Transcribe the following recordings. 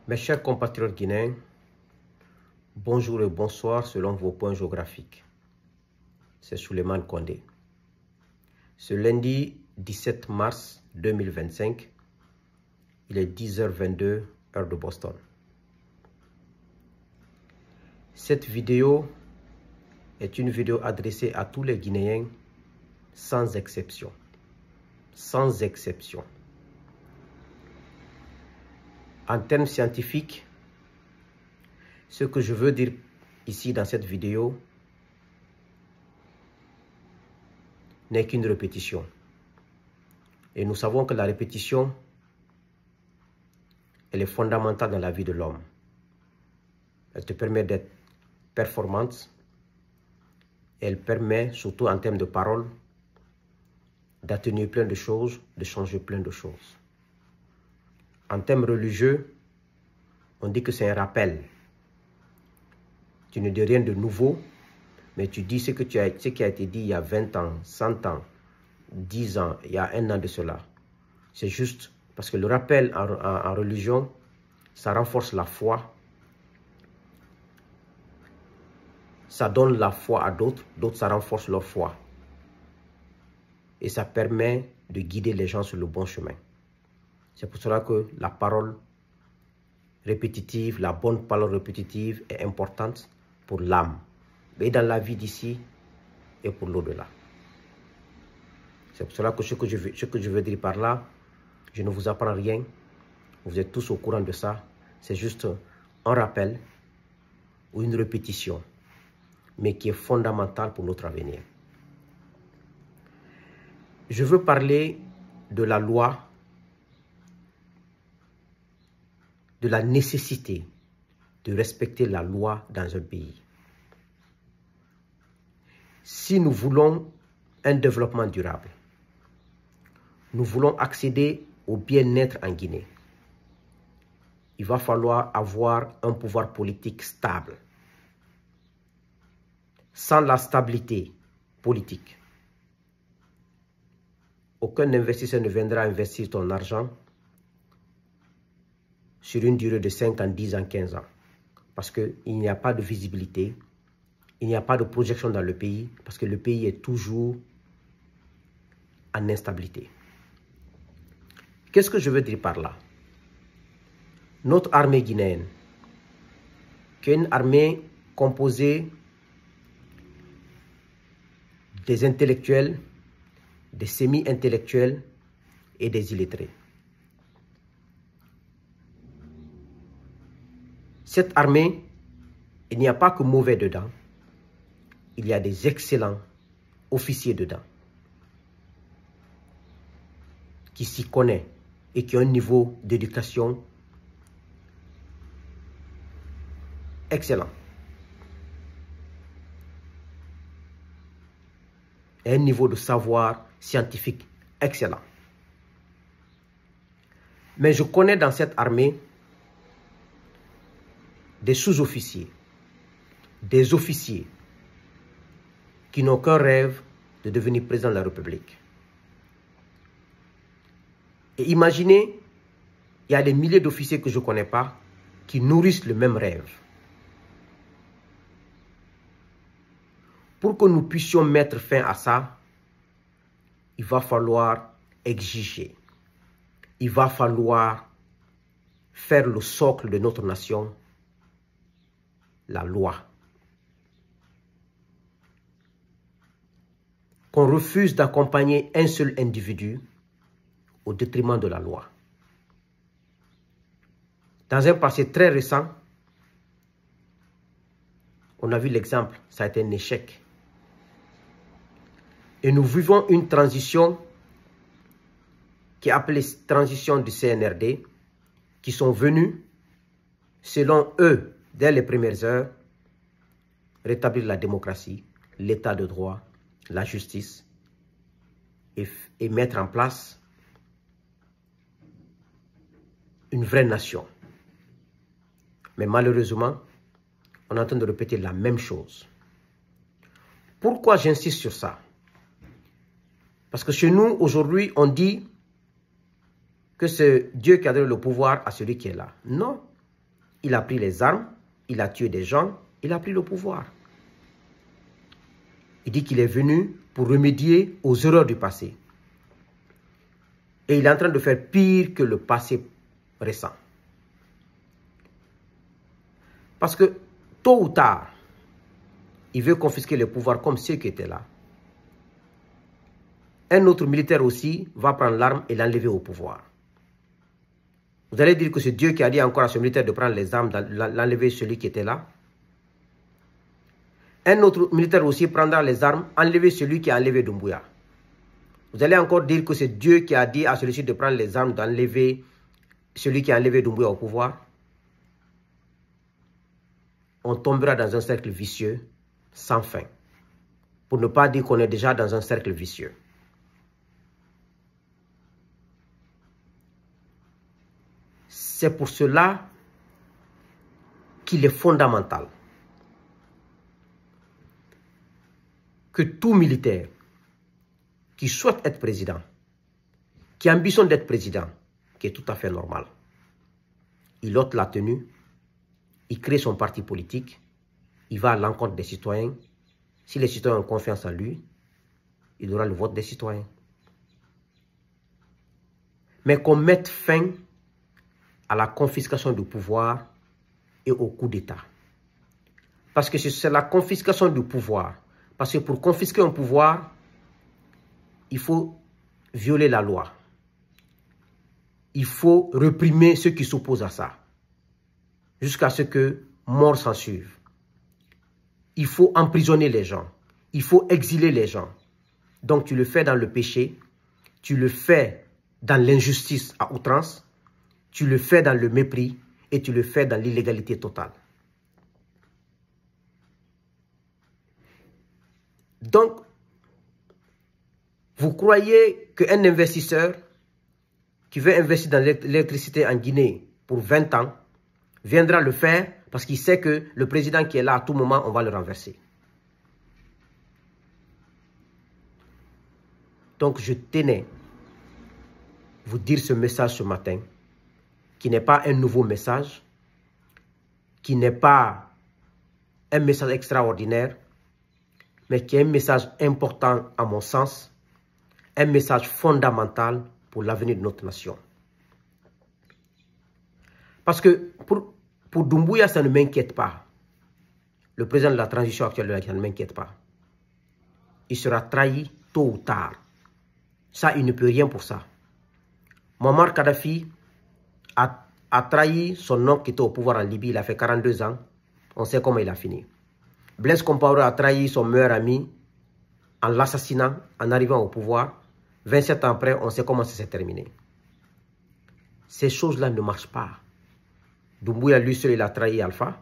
Mes chers compatriotes guinéens, bonjour et bonsoir selon vos points géographiques. C'est Souleymane Kondé. Ce lundi 17 mars 2025, il est 10h22, heure de Boston. Cette vidéo est une vidéo adressée à tous les Guinéens sans exception. Sans exception. En termes scientifiques, ce que je veux dire ici dans cette vidéo n'est qu'une répétition. Et nous savons que la répétition, elle est fondamentale dans la vie de l'homme. Elle te permet d'être performante. Elle permet, surtout en termes de parole, d'atténuer plein de choses, de changer plein de choses. En termes religieux, on dit que c'est un rappel. Tu ne dis rien de nouveau, mais tu dis ce qui a été dit il y a 20 ans, 100 ans, 10 ans, il y a 1 an de cela. C'est juste parce que le rappel en religion, ça renforce la foi. Ça donne la foi à d'autres, d'autres ça renforce leur foi. Et ça permet de guider les gens sur le bon chemin. C'est pour cela que la parole répétitive, la bonne parole répétitive est importante pour l'âme, et dans la vie d'ici et pour l'au-delà. C'est pour cela que ce que je veux dire par là, je ne vous apprends rien, vous êtes tous au courant de ça, c'est juste un rappel ou une répétition, mais qui est fondamentale pour notre avenir. Je veux parler de la loi, de la nécessité de respecter la loi dans un pays. Si nous voulons un développement durable, nous voulons accéder au bien-être en Guinée, il va falloir avoir un pouvoir politique stable. Sans la stabilité politique, aucun investisseur ne viendra investir ton argent sur une durée de 5 ans, 10 ans, 15 ans. Parce qu'il n'y a pas de visibilité, il n'y a pas de projection dans le pays, parce que le pays est toujours en instabilité. Qu'est-ce que je veux dire par là? Notre armée guinéenne, qui est une armée composée des intellectuels, des semi-intellectuels et des illettrés. Cette armée, il n'y a pas que mauvais dedans, il y a des excellents officiers dedans, qui s'y connaissent et qui ont un niveau d'éducation excellent. Et un niveau de savoir scientifique excellent. Mais je connais dans cette armée des sous-officiers, des officiers qui n'ont qu'un rêve de devenir président de la République. Et imaginez, il y a des milliers d'officiers que je ne connais pas qui nourrissent le même rêve. Pour que nous puissions mettre fin à ça, il va falloir exiger. Il va falloir faire le socle de notre nation, la loi. Qu'on refuse d'accompagner un seul individu au détriment de la loi. Dans un passé très récent, on a vu l'exemple, ça a été un échec. Et nous vivons une transition qui est appelée transition du CNRD, qui sont venus, selon eux, dès les premières heures, rétablir la démocratie, l'état de droit, la justice et mettre en place une vraie nation. Mais malheureusement, on est en train de répéter la même chose. Pourquoi j'insiste sur ça? Parce que chez nous, aujourd'hui, on dit que c'est Dieu qui a donné le pouvoir à celui qui est là. Non. il a pris les armes, il a tué des gens, il a pris le pouvoir. Il dit qu'il est venu pour remédier aux erreurs du passé. Et il est en train de faire pire que le passé récent. Parce que, tôt ou tard, il veut confisquer le pouvoir comme ceux qui étaient là. Un autre militaire aussi va prendre l'arme et l'enlever au pouvoir. Vous allez dire que c'est Dieu qui a dit encore à ce militaire de prendre les armes, d'enlever celui qui était là. Un autre militaire aussi prendra les armes, enlever celui qui a enlevé Doumbouya. Vous allez encore dire que c'est Dieu qui a dit à celui-ci de prendre les armes, d'enlever celui qui a enlevé Doumbouya au pouvoir. On tombera dans un cercle vicieux sans fin. Pour ne pas dire qu'on est déjà dans un cercle vicieux. C'est pour cela qu'il est fondamental que tout militaire qui souhaite être président, qui ambitionne d'être président, qui est tout à fait normal, il ôte la tenue, il crée son parti politique, il va à l'encontre des citoyens. Si les citoyens ont confiance en lui, il aura le vote des citoyens. Mais qu'on mette fin à la confiscation du pouvoir et au coup d'État. Parce que c'est la confiscation du pouvoir. Parce que pour confisquer un pouvoir, il faut violer la loi. Il faut réprimer ceux qui s'opposent à ça. Jusqu'à ce que mort s'en suive. Il faut emprisonner les gens. Il faut exiler les gens. Donc tu le fais dans le péché. Tu le fais dans l'injustice à outrance. Tu le fais dans le mépris et tu le fais dans l'illégalité totale. Donc, vous croyez qu'un investisseur qui veut investir dans l'électricité en Guinée pour 20 ans viendra le faire parce qu'il sait que le président qui est là à tout moment, on va le renverser. Donc, je tenais vous dire ce message ce matin, qui n'est pas un nouveau message, qui n'est pas un message extraordinaire, mais qui est un message important à mon sens, un message fondamental pour l'avenir de notre nation. Parce que pour Doumbouya, ça ne m'inquiète pas. Le président de la transition actuelle, ça ne m'inquiète pas. Il sera trahi tôt ou tard. Ça, il ne peut rien pour ça. Muammar Kadhafi a trahi son oncle qui était au pouvoir en Libye. Il a fait 42 ans. On sait comment il a fini. Blaise Compaoré a trahi son meilleur ami en l'assassinant, en arrivant au pouvoir. 27 ans après, on sait comment ça s'est terminé. Ces choses-là ne marchent pas. Doumbouya, lui seul, il a trahi Alpha,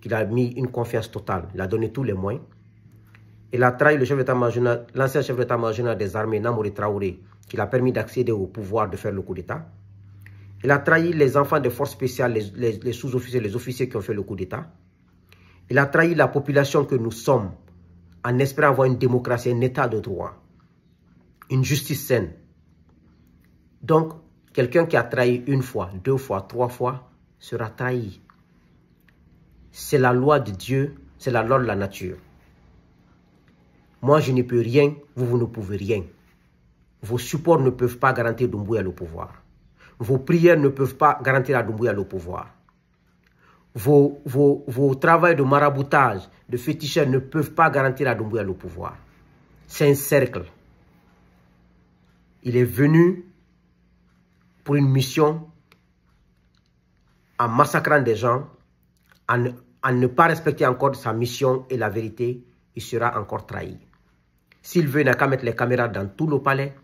qu'il a mis une confiance totale. Il a donné tous les moyens. Il a trahi le chef d'état-major, l'ancien chef d'état-major des armées, Namouri Traoré, qui l'a permis d'accéder au pouvoir de faire le coup d'État. Il a trahi les enfants des forces spéciales, les sous-officiers, les officiers qui ont fait le coup d'État. Il a trahi la population que nous sommes en espérant avoir une démocratie, un état de droit, une justice saine. Donc, quelqu'un qui a trahi une fois, 2 fois, 3 fois, sera trahi. C'est la loi de Dieu, c'est la loi de la nature. Moi, je ne peux rien, vous ne pouvez rien. Vos supports ne peuvent pas garantir Doumbouya le pouvoir. Vos prières ne peuvent pas garantir à Doumbouya le pouvoir. Vos travaux de maraboutage, de féticheurs ne peuvent pas garantir à Doumbouya le pouvoir. C'est un cercle. Il est venu pour une mission en massacrant des gens, en ne pas respecter encore sa mission et la vérité, il sera encore trahi. S'il veut, il n'a qu'à mettre les caméras dans tous nos palais,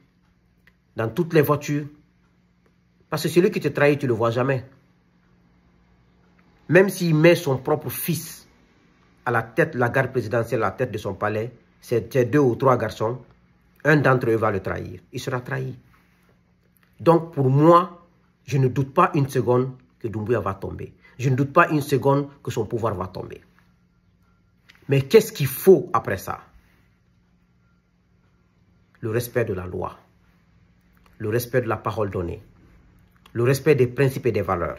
dans toutes les voitures. Parce que celui qui te trahit, tu ne le vois jamais. Même s'il met son propre fils à la tête de la garde présidentielle, à la tête de son palais, c'est 2 ou 3 garçons, un d'entre eux va le trahir. Il sera trahi. Donc pour moi, je ne doute pas une seconde que Doumbouya va tomber. Je ne doute pas une seconde que son pouvoir va tomber. Mais qu'est-ce qu'il faut après ça? Le respect de la loi, le respect de la parole donnée, le respect des principes et des valeurs.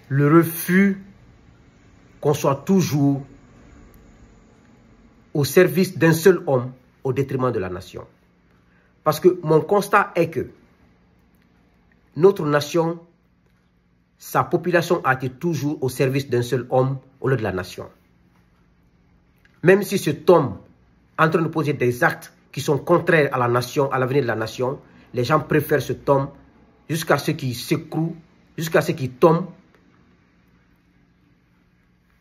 le refus qu'on soit toujours au service d'un seul homme au détriment de la nation. Parce que mon constat est que notre nation, sa population a été toujours au service d'un seul homme au lieu de la nation. Même si cet homme est en train de poser des actes qui sont contraires à la nation, à l'avenir de la nation, les gens préfèrent cet homme jusqu'à ce qu'il s'écroule, jusqu'à ce qu'il tombe.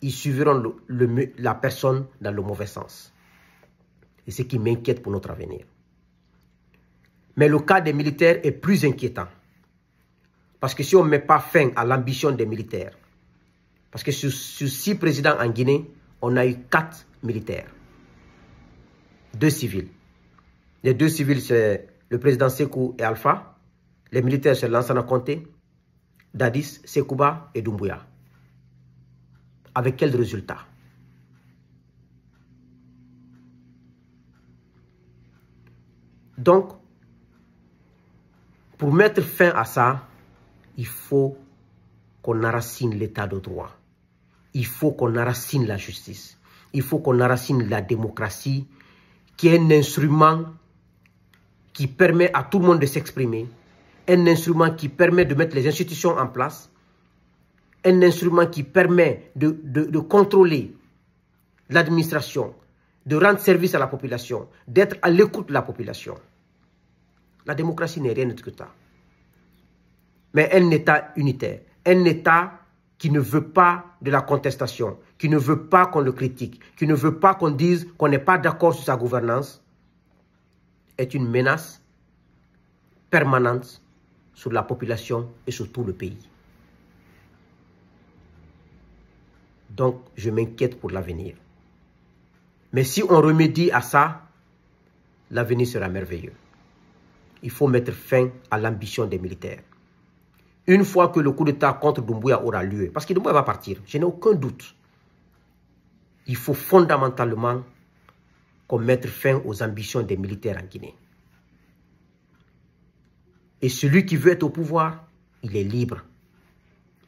Ils suivront la personne dans le mauvais sens. Et ce qui m'inquiète pour notre avenir. Mais le cas des militaires est plus inquiétant. Parce que si on ne met pas fin à l'ambition des militaires, parce que sur 6 présidents en Guinée, on a eu 4 militaires. 2 civils. Les 2 civils, c'est le président Sékou et Alpha. Les militaires, c'est Lansana Conté, Dadis, Sekouba et Doumbouya. Avec quel résultat? Donc, pour mettre fin à ça, il faut qu'on enracine l'état de droit. Il faut qu'on enracine la justice. Il faut qu'on enracine la démocratie, qui est un instrument qui permet à tout le monde de s'exprimer, un instrument qui permet de mettre les institutions en place, un instrument qui permet de contrôler l'administration, de rendre service à la population, d'être à l'écoute de la population. La démocratie n'est rien d'autre que ça. Mais un État unitaire, un État qui ne veut pas de la contestation, qui ne veut pas qu'on le critique, qui ne veut pas qu'on dise qu'on n'est pas d'accord sur sa gouvernance, est une menace permanente sur la population et sur tout le pays. Donc, je m'inquiète pour l'avenir. Mais si on remédie à ça, l'avenir sera merveilleux. Il faut mettre fin à l'ambition des militaires. Une fois que le coup d'État contre Doumbouya aura lieu, parce que Doumbouya va partir, je n'ai aucun doute, il faut fondamentalement qu'on mette fin aux ambitions des militaires en Guinée. Et celui qui veut être au pouvoir, il est libre,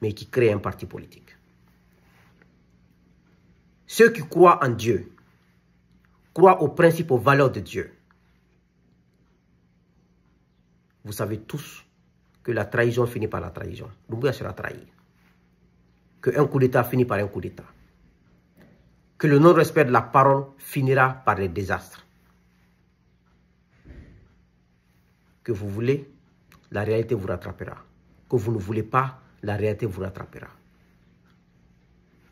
mais qui crée un parti politique. Ceux qui croient en Dieu, croient aux principes, aux valeurs de Dieu. Vous savez tous que la trahison finit par la trahison. Doumbouya sera trahi. Qu'un coup d'État finit par un coup d'État. Que le non-respect de la parole finira par les désastres. Que vous voulez, la réalité vous rattrapera. Que vous ne voulez pas, la réalité vous rattrapera.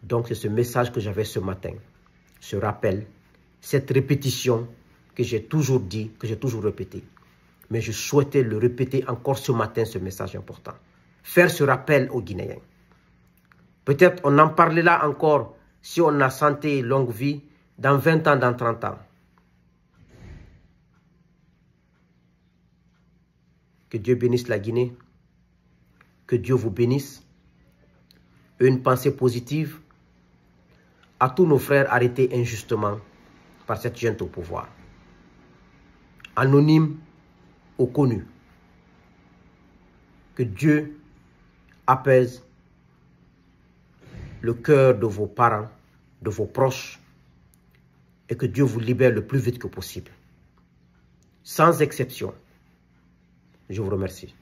Donc c'est ce message que j'avais ce matin. Ce rappel, cette répétition que j'ai toujours dit, que j'ai toujours répété. Mais je souhaitais le répéter encore ce matin, ce message important. Faire ce rappel aux Guinéens. Peut-être on en parlera encore si on a santé et longue vie dans 20 ans, dans 30 ans. Que Dieu bénisse la Guinée. Que Dieu vous bénisse. Une pensée positive à tous nos frères arrêtés injustement par cette junte au pouvoir. Anonyme ou connu. Que Dieu apaise le cœur de vos parents, de vos proches, et que Dieu vous libère le plus vite que possible. Sans exception. Je vous remercie.